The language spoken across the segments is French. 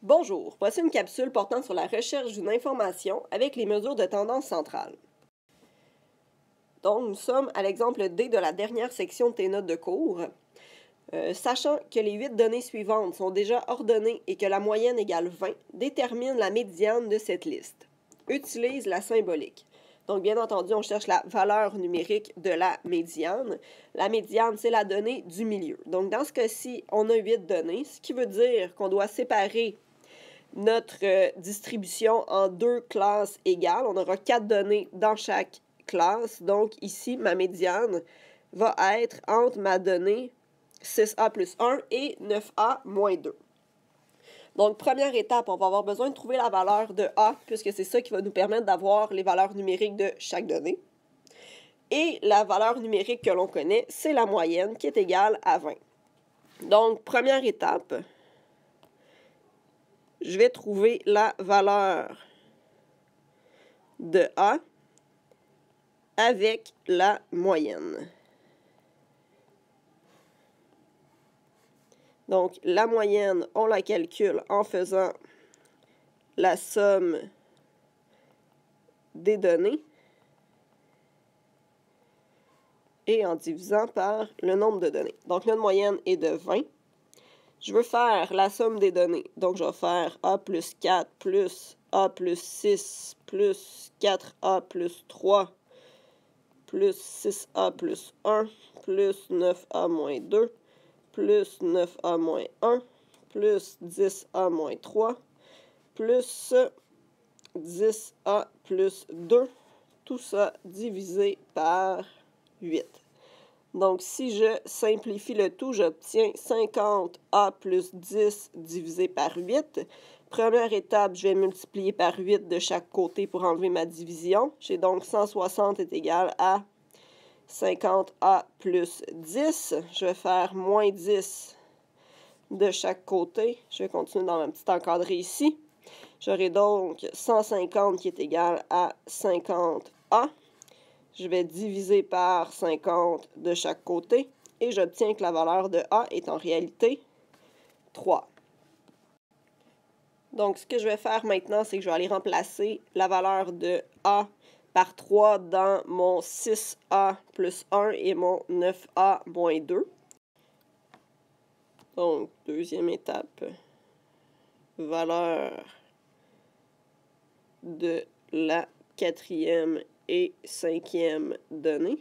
Bonjour, voici une capsule portant sur la recherche d'une information avec les mesures de tendance centrale. Donc, nous sommes à l'exemple D de la dernière section de tes notes de cours. Sachant que les 8 données suivantes sont déjà ordonnées et que la moyenne égale 20, détermine la médiane de cette liste. Utilise la symbolique. Donc, bien entendu, on cherche la valeur numérique de la médiane. La médiane, c'est la donnée du milieu. Donc, dans ce cas-ci, on a 8 données, ce qui veut dire qu'on doit séparer notre distribution en 2 classes égales. On aura 4 données dans chaque classe. Donc, ici, ma médiane va être entre ma donnée 6A plus 1 et 9A moins 2. Donc, première étape, on va avoir besoin de trouver la valeur de A, puisque c'est ça qui va nous permettre d'avoir les valeurs numériques de chaque donnée. Et la valeur numérique que l'on connaît, c'est la moyenne, qui est égale à 20. Donc, première étape, je vais trouver la valeur de A avec la moyenne. Donc, la moyenne, on la calcule en faisant la somme des données et en divisant par le nombre de données. Donc, notre moyenne est de 20. Je veux faire la somme des données. Donc, je vais faire A plus 4 plus A plus 6 plus 4A plus 3 plus 6A plus 1 plus 9A moins 2 plus 9A moins 1 plus 10A moins 3 plus 10A plus 2. Tout ça divisé par 8. Donc, si je simplifie le tout, j'obtiens 50A plus 10 divisé par 8. Première étape, je vais multiplier par 8 de chaque côté pour enlever ma division. J'ai donc 160 est égal à 50A plus 10. Je vais faire moins 10 de chaque côté. Je vais continuer dans ma petite encadrée ici. J'aurai donc 150 qui est égal à 50A. Je vais diviser par 50 de chaque côté et j'obtiens que la valeur de A est en réalité 3. Donc, ce que je vais faire maintenant, c'est que je vais aller remplacer la valeur de A par 3 dans mon 6A plus 1 et mon 9A moins 2. Donc, deuxième étape, valeur de la quatrième et cinquième donnée.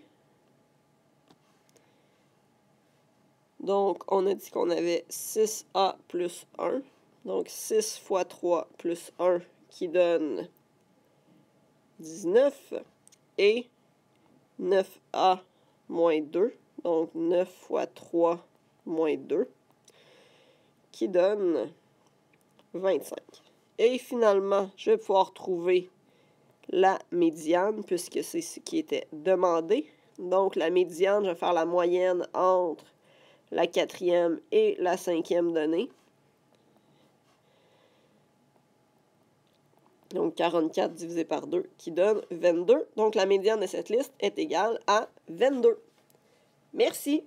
Donc, on a dit qu'on avait 6A plus 1. Donc, 6 fois 3 plus 1 qui donne 19. Et 9A moins 2. Donc, 9 fois 3 moins 2 qui donne 25. Et finalement, je vais pouvoir trouver la médiane, puisque c'est ce qui était demandé. Donc, la médiane, je vais faire la moyenne entre la quatrième et la cinquième donnée. Donc, 44 divisé par 2 qui donne 22. Donc, la médiane de cette liste est égale à 22. Merci!